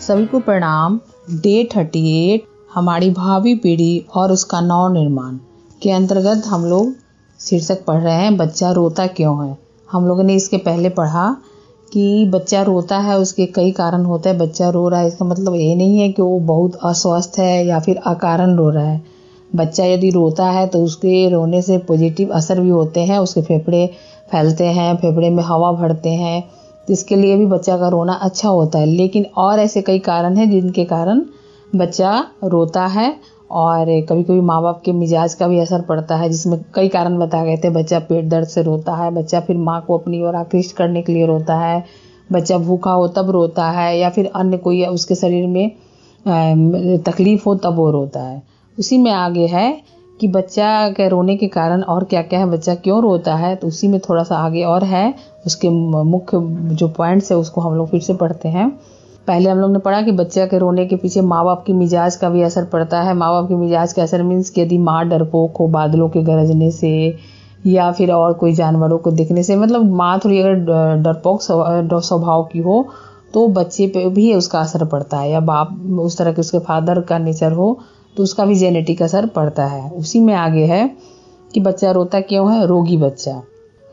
सभी को प्रणाम। डे 38 हमारी भावी पीढ़ी और उसका नव निर्माण के अंतर्गत हम लोग शीर्षक पढ़ रहे हैं, बच्चा रोता क्यों है। हम लोगों ने इसके पहले पढ़ा कि बच्चा रोता है, उसके कई कारण होते हैं। बच्चा रो रहा है इसका मतलब ये नहीं है कि वो बहुत अस्वस्थ है या फिर अकारण रो रहा है। बच्चा यदि रोता है तो उसके रोने से पॉजिटिव असर भी होते हैं, उसके फेफड़े फैलते हैं, फेफड़े में हवा भरते हैं, तो इसके लिए भी बच्चा का रोना अच्छा होता है। लेकिन और ऐसे कई कारण हैं जिनके कारण बच्चा रोता है, और कभी कभी माँ बाप के मिजाज का भी असर पड़ता है, जिसमें कई कारण बताए गए थे। बच्चा पेट दर्द से रोता है, बच्चा फिर माँ को अपनी ओर आकृष्ट करने के लिए रोता है, बच्चा भूखा हो तब रोता है, या फिर अन्य कोई उसके शरीर में तकलीफ हो तब वो रोता है। उसी में आगे है कि बच्चा के रोने के कारण और क्या क्या है, बच्चा क्यों रोता है, तो उसी में थोड़ा सा आगे और है। उसके मुख्य जो पॉइंट्स है उसको हम लोग फिर से पढ़ते हैं। पहले हम लोग ने पढ़ा कि बच्चा के रोने के पीछे माँ बाप की मिजाज का भी असर पड़ता है। माँ बाप के मिजाज का असर मीन्स कि यदि माँ डरपोक हो बादलों के गरजने से या फिर और कोई जानवरों को दिखने से, मतलब माँ थोड़ी अगर डरपोक स्वभाव की हो तो बच्चे पे भी उसका असर पड़ता है, या बाप उस तरह के उसके फादर का नेचर हो तो उसका भी जेनेटिक असर पड़ता है। उसी में आगे है कि बच्चा रोता क्यों है। रोगी बच्चा,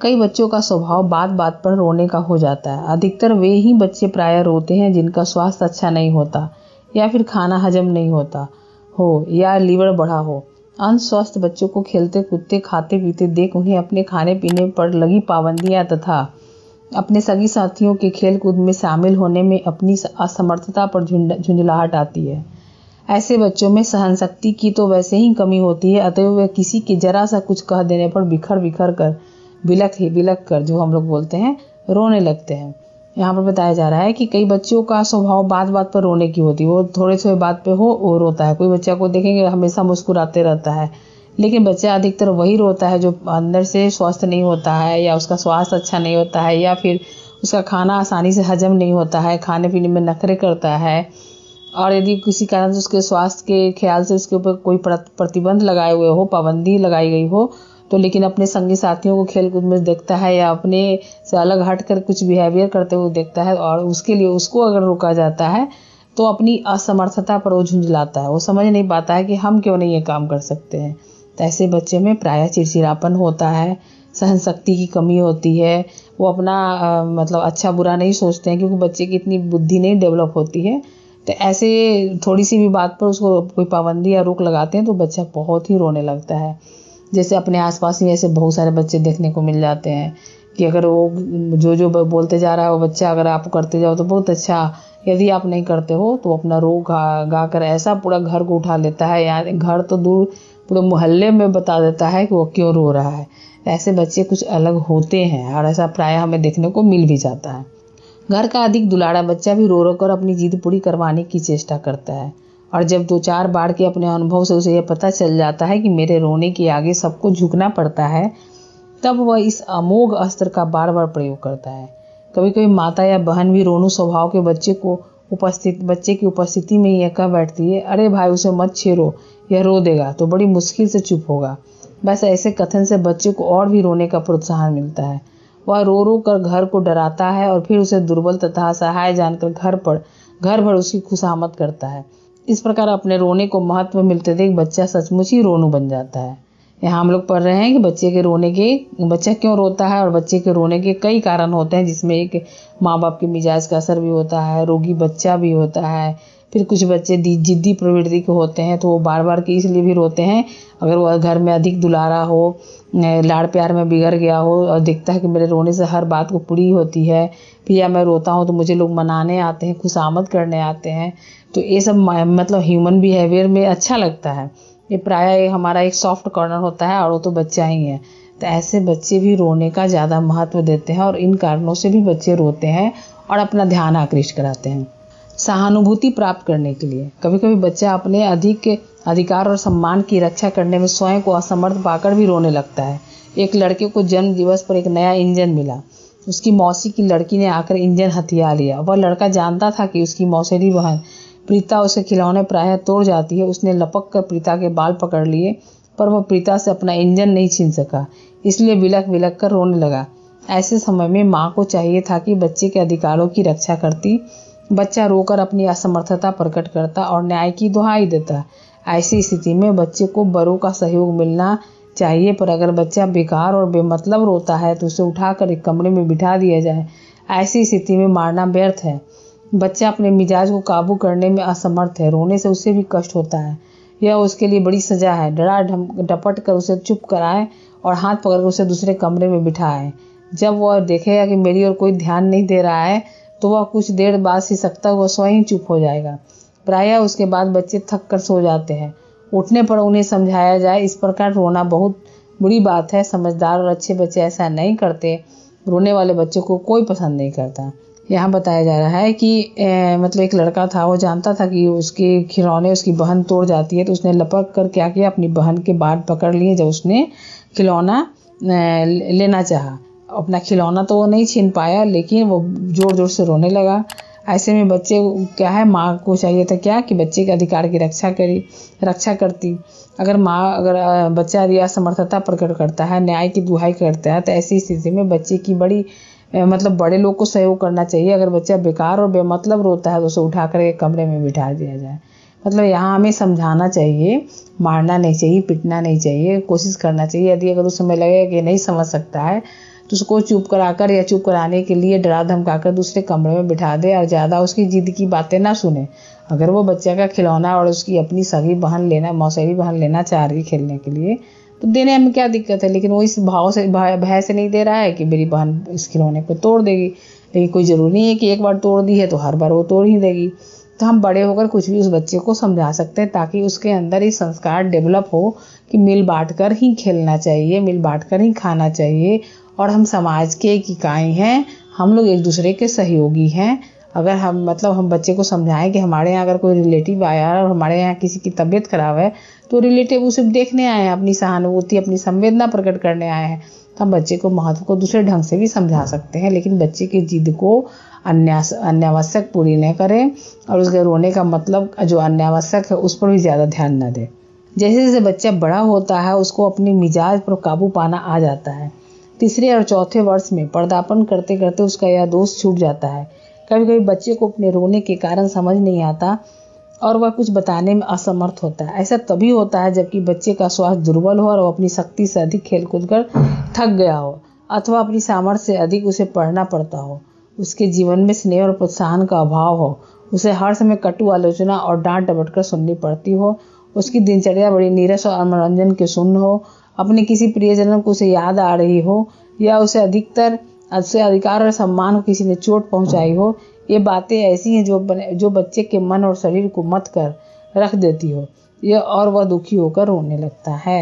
कई बच्चों का स्वभाव बात बात पर रोने का हो जाता है। अधिकतर वे ही बच्चे प्रायः रोते हैं जिनका स्वास्थ्य अच्छा नहीं होता, या फिर खाना हजम नहीं होता हो, या लीवर बढ़ा हो। अस्वस्थ बच्चों को खेलते कूदते खाते पीते देख उन्हें अपने खाने पीने पर लगी पाबंदियां तथा अपने सगी साथियों के खेल कूद में शामिल होने में अपनी असमर्थता पर झुंझलाहट आती है। ऐसे बच्चों में सहनशक्ति की तो वैसे ही कमी होती है, अतएव वे किसी के जरा सा कुछ कह देने पर बिखर बिखर कर बिलक कर, जो हम लोग बोलते हैं, रोने लगते हैं। यहाँ पर बताया जा रहा है कि कई बच्चों का स्वभाव बात बात पर रोने की होती है। वो थोड़े थोड़े बात पे हो वो रोता है। कोई बच्चा को देखेंगे हमेशा मुस्कुराते रहता है, लेकिन बच्चा अधिकतर वही रोता है जो अंदर से स्वस्थ नहीं होता है, या उसका स्वास्थ्य अच्छा नहीं होता है, या फिर उसका खाना आसानी से हजम नहीं होता है, खाने पीने में नखरे करता है। और यदि किसी कारण से उसके स्वास्थ्य के ख्याल से उसके ऊपर कोई प्रतिबंध लगाए हुए हो, पाबंदी लगाई गई हो, तो लेकिन अपने संगी साथियों को खेल कूद में देखता है या अपने से अलग हट कर कुछ बिहेवियर करते हुए देखता है, और उसके लिए उसको अगर रोका जाता है तो अपनी असमर्थता पर वो झुंझलाता है। वो समझ नहीं पाता है कि हम क्यों नहीं ये काम कर सकते हैं। तो ऐसे बच्चे में प्रायः चिड़चिड़ापन होता है, सहन शक्ति की कमी होती है। वो अपना मतलब अच्छा बुरा नहीं सोचते हैं, क्योंकि बच्चे की इतनी बुद्धि नहीं डेवलप होती है। तो ऐसे थोड़ी सी भी बात पर उसको कोई पाबंदी या रोक लगाते हैं तो बच्चा बहुत ही रोने लगता है। जैसे अपने आसपास ही ऐसे बहुत सारे बच्चे देखने को मिल जाते हैं कि अगर वो जो बोलते जा रहा है वो बच्चा अगर आप करते जाओ तो बहुत अच्छा, यदि आप नहीं करते हो तो अपना रो गा कर ऐसा पूरा घर को उठा लेता है, या घर तो दूर पूरे मोहल्ले में बता देता है कि वो क्यों रो रहा है। ऐसे बच्चे कुछ अलग होते हैं, और ऐसा प्रायः हमें देखने को मिल भी जाता है। घर का अधिक दुलारा बच्चा भी रो रो कर अपनी जिद पूरी करवाने की चेष्टा करता है, और जब 2-4 बार के अपने अनुभव से उसे यह पता चल जाता है कि मेरे रोने के आगे सबको झुकना पड़ता है, तब वह इस अमोघ अस्त्र का बार बार प्रयोग करता है। कभी कभी माता या बहन भी रोनू स्वभाव के बच्चे की उपस्थिति में यह कह बैठती है, अरे भाई उसे मत छेड़ो, यह रो देगा तो बड़ी मुश्किल से चुप होगा। बस ऐसे कथन से बच्चे को और भी रोने का प्रोत्साहन मिलता है। वह रो रो कर घर को डराता है, और फिर उसे दुर्बल तथा असहाय जानकर घर भर उसकी खुशामद करता है। इस प्रकार अपने रोने को महत्व मिलते देख बच्चा सचमुच ही रोनू बन जाता है। यहाँ हम लोग पढ़ रहे हैं कि बच्चा क्यों रोता है, और बच्चे के रोने के कई कारण होते हैं, जिसमें एक माँ बाप के मिजाज का असर भी होता है, रोगी बच्चा भी होता है। फिर कुछ बच्चे जिद्दी प्रवृत्ति के होते हैं, तो वो बार बार के इसलिए भी रोते हैं। अगर वह घर में अधिक दुलारा हो, लाड़ प्यार में बिगड़ गया हो, और देखता है कि मेरे रोने से हर बात को पूरी होती है, फिर या मैं रोता हूँ तो मुझे लोग मनाने आते हैं, खुशामद करने आते हैं, तो ये सब मतलब ह्यूमन बिहेवियर में अच्छा लगता है। ये प्रायः हमारा एक सॉफ्ट कॉर्नर होता है, और वो तो बच्चा ही है। तो ऐसे बच्चे भी रोने का ज़्यादा महत्व देते हैं, और इन कारणों से भी बच्चे रोते हैं और अपना ध्यान आकृष्ट कराते हैं। सहानुभूति प्राप्त करने के लिए कभी कभी बच्चा अपने अधिकार और सम्मान की रक्षा करने में स्वयं को असमर्थ पाकर भी रोने लगता है। एक लड़के को जन्म दिवस पर एक नया इंजन मिला। उसकी मौसी की लड़की ने आकर इंजन हथिया लिया। वह लड़का जानता था कि उसकी मौसेरी बहन प्रीता उसे खिलौने प्रायः तोड़ जाती है। उसने लपक कर प्रीता के बाल पकड़ लिए, पर वह प्रीता से अपना इंजन नहीं छीन सका, इसलिए बिलख बिलख कर रोने लगा। ऐसे समय में माँ को चाहिए था कि बच्चे के अधिकारों की रक्षा करती। बच्चा रोकर अपनी असमर्थता प्रकट करता और न्याय की दुहाई देता। ऐसी स्थिति में बच्चे को बड़ों का सहयोग मिलना चाहिए, पर अगर बच्चा बेकार और बेमतलब रोता है तो उसे उठाकर एक कमरे में बिठा दिया जाए। ऐसी स्थिति में मारना व्यर्थ है। बच्चा अपने मिजाज को काबू करने में असमर्थ है। रोने से उसे भी कष्ट होता है। यह उसके लिए बड़ी सजा है। डरा डपट कर उसे चुप कराए और हाथ पकड़कर उसे दूसरे कमरे में बिठाए। जब वह देखेगा कि मेरी ओर कोई ध्यान नहीं दे रहा है तो वह कुछ देर बाद सिसकता हुआ स्वयं चुप हो जाएगा। प्रायः उसके बाद बच्चे थक कर सो जाते हैं। उठने पर उन्हें समझाया जाए। इस प्रकार रोना बहुत बुरी बात है। समझदार और अच्छे बच्चे ऐसा नहीं करते। रोने वाले बच्चों को कोई पसंद नहीं करता। यहाँ बताया जा रहा है कि मतलब एक लड़का था, वो जानता था कि उसके खिलौने उसकी बहन तोड़ जाती है, तो उसने लपक कर क्या किया, अपनी बहन के बाल पकड़ लिए। जब उसने खिलौना लेना चाहा, अपना खिलौना तो वो नहीं छीन पाया, लेकिन वो जोर जोर से रोने लगा। ऐसे में बच्चे क्या है, माँ को चाहिए था क्या कि बच्चे के अधिकार की रक्षा करती। अगर बच्चा यह असमर्थता प्रकट करता है, न्याय की दुहाई करता है, तो ऐसी स्थिति में बच्चे की बड़े लोग को सहयोग करना चाहिए। अगर बच्चा बेकार और बेमतलब रोता है तो उसे उठाकर एक कमरे में बिठा दिया जाए। मतलब यहाँ हमें समझाना चाहिए, मारना नहीं चाहिए, पिटना नहीं चाहिए, कोशिश करना चाहिए। यदि अगर उस समय लगेगा कि नहीं समझ सकता है तो उसको चुप कराकर या चुप कराने के लिए डरा धमकाकर दूसरे कमरे में बिठा दे और ज़्यादा उसकी जिद की बातें ना सुने। अगर वो बच्चा का खिलौना और उसकी अपनी सगी बहन मौसेरी बहन लेना चाह रही खेलने के लिए, तो देने में क्या दिक्कत है। लेकिन वो इस भय से नहीं दे रहा है कि मेरी बहन इस खिलौने को तोड़ देगी। लेकिन कोई ज़रूरी नहीं है कि एक बार तोड़ दी है तो हर बार वो तोड़ ही देगी। तो हम बड़े होकर कुछ भी उस बच्चे को समझा सकते हैं, ताकि उसके अंदर ये संस्कार डेवलप हो कि मिल बांट कर ही खेलना चाहिए, मिल बांट कर ही खाना चाहिए। और हम समाज के एक इकाई हैं, हम लोग एक दूसरे के सहयोगी हैं। अगर हम बच्चे को समझाएं कि हमारे यहाँ अगर कोई रिलेटिव आया और हमारे यहाँ किसी की तबीयत खराब है, तो रिलेटिव उसे देखने आए हैं, अपनी सहानुभूति अपनी संवेदना प्रकट करने आए हैं, तो हम बच्चे को महत्व को दूसरे ढंग से भी समझा सकते हैं। लेकिन बच्चे की जिद को अनावश्यक पूरी न करें और उसके रोने का मतलब जो अनावश्यक है उस पर भी ज़्यादा ध्यान न दें। जैसे जैसे बच्चा बड़ा होता है उसको अपनी मिजाज पर काबू पाना आ जाता है। तीसरे और चौथे वर्ष में पदार्पण करते करते उसका यह दोष छूट जाता है। कभी कभी बच्चे को अपने रोने के कारण समझ नहीं आता और वह कुछ बताने में असमर्थ होता है। ऐसा तभी होता है जबकि बच्चे का स्वास्थ्य दुर्बल हो और वह अपनी शक्ति से अधिक खेलकूद कर थक गया हो, अथवा अपनी सामर्थ्य से अधिक उसे पढ़ना पड़ता हो, उसके जीवन में स्नेह और प्रोत्साहन का अभाव हो, उसे हर समय कटु आलोचना और डांट डपट कर सुननी पड़ती हो, उसकी दिनचर्या बड़ी नीरस और मनोरंजन के शून्य हो, अपने किसी प्रियजन को उसे याद आ रही हो, या उसे अधिकार और सम्मान को किसी ने चोट पहुंचाई हो। ये बातें ऐसी हैं जो बच्चे के मन और शरीर को मत कर रख देती हो और वह दुखी होकर रोने लगता है।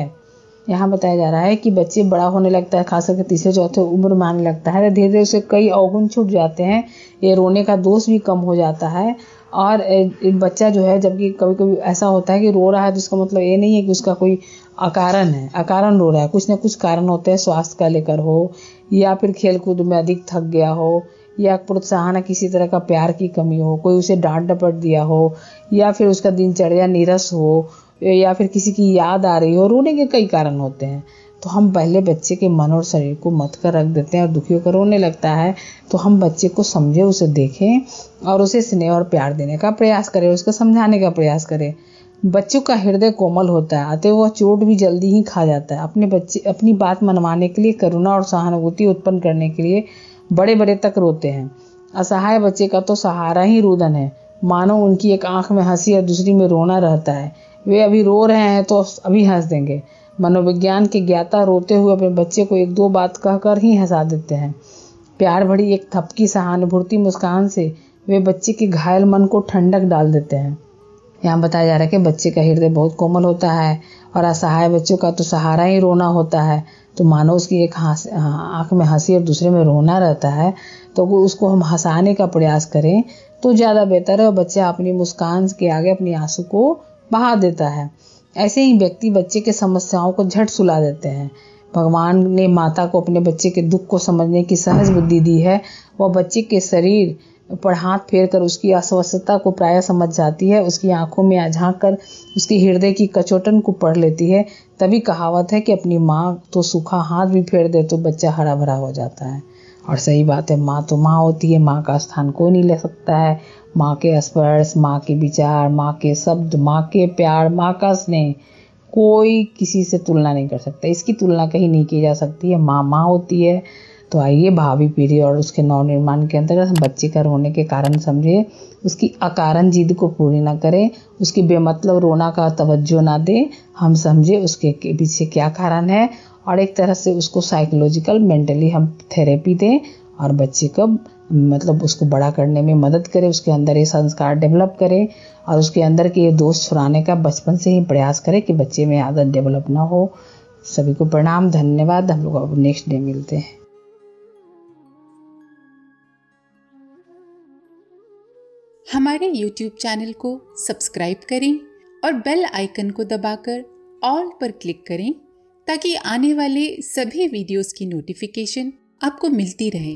यहाँ बताया जा रहा है कि बच्चे बड़ा होने लगता है, खास करके तीसरे चौथे उम्र में आने लगता है, धीरे धीरे उसे कई अवगुण छूट जाते हैं। ये रोने का दोष भी कम हो जाता है। और एक बच्चा जो है, जबकि कभी कभी ऐसा होता है कि रो रहा है तो इसका मतलब ये नहीं है कि उसका कोई अकारण रो रहा है। कुछ न कुछ कारण होते हैं, स्वास्थ्य का लेकर हो, या फिर खेलकूद में अधिक थक गया हो, या प्रोत्साहन किसी तरह का प्यार की कमी हो, कोई उसे डांट डपट दिया हो, या फिर उसका दिनचर्या नीरस हो, या फिर किसी की याद आ रही हो। रोने के कई कारण होते हैं। तो हम पहले बच्चे के मन और शरीर को मत कर रख देते हैं और दुखी होकर रोने लगता है, तो हम बच्चे को समझे, उसे देखें और उसे स्नेह और प्यार देने का प्रयास करें, उसको समझाने का प्रयास करें। बच्चों का हृदय कोमल होता है, अतः वह चोट भी जल्दी ही खा जाता है। अपनी बात मनवाने के लिए, करुणा और सहानुभूति उत्पन्न करने के लिए बड़े बड़े तक रोते हैं। असहाय बच्चे का तो सहारा ही रुदन है, मानो उनकी एक आंख में हंसी और दूसरी में रोना रहता है। वे अभी रो रहे हैं तो अभी हंस देंगे। मनोविज्ञान के ज्ञाता रोते हुए अपने बच्चे को एक दो बात कहकर ही हंसा देते हैं। प्यार भरी एक थपकी सहानुभूति मुस्कान से वे बच्चे के घायल मन को ठंडक डाल देते हैं। यहाँ बताया जा रहा है कि बच्चे का हृदय बहुत कोमल होता है और असहाय बच्चों का तो सहारा ही रोना होता है। तो मानो उसकी एक आंख में हंसी और दूसरे में रोना रहता है, तो उसको हम हंसाने का प्रयास करें तो ज़्यादा बेहतर है। बच्चा अपनी मुस्कान के आगे अपनी आंसू को बहा देता है। ऐसे ही व्यक्ति बच्चे के समस्याओं को झट सुला देते हैं। भगवान ने माता को अपने बच्चे के दुख को समझने की सहज बुद्धि दी है। वह बच्चे के शरीर पर हाथ फेर कर उसकी अस्वस्थता को प्रायः समझ जाती है, उसकी आंखों में झांक कर उसके हृदय की कचोटन को पढ़ लेती है। तभी कहावत है कि अपनी माँ तो सूखा हाथ भी फेर दे तो बच्चा हरा भरा हो जाता है। और सही बात है, माँ तो माँ होती है, माँ का स्थान कोई नहीं ले सकता है। माँ के स्पर्श, माँ के विचार, माँ के शब्द, माँ के प्यार, माँ का स्नेह कोई किसी से तुलना नहीं कर सकता। इसकी तुलना कहीं नहीं की जा सकती है। माँ माँ होती है। तो आइए भावी पीढ़ी और उसके नव निर्माण के अंतर्गत हम बच्चे का रोने के कारण समझे, उसकी अकारण जिद को पूरी ना करें, उसकी बेमतलब रोना का तवज्जो ना दें। हम समझे उसके पीछे क्या कारण है और एक तरह से उसको साइकोलॉजिकल मेंटली हम थेरेपी दें और बच्चे को मतलब उसको बड़ा करने में मदद करें, उसके अंदर ये संस्कार डेवलप करें और उसके अंदर के ये दोष छुड़ाने का बचपन से ही प्रयास करें कि बच्चे में आदत डेवलप ना हो। सभी को प्रणाम, धन्यवाद। हम लोग अब नेक्स्ट डे मिलते हैं। हमारे YouTube चैनल को सब्सक्राइब करें और बेल आइकन को दबाकर ऑल पर क्लिक करें ताकि आने वाले सभी वीडियोस की नोटिफिकेशन आपको मिलती रहे।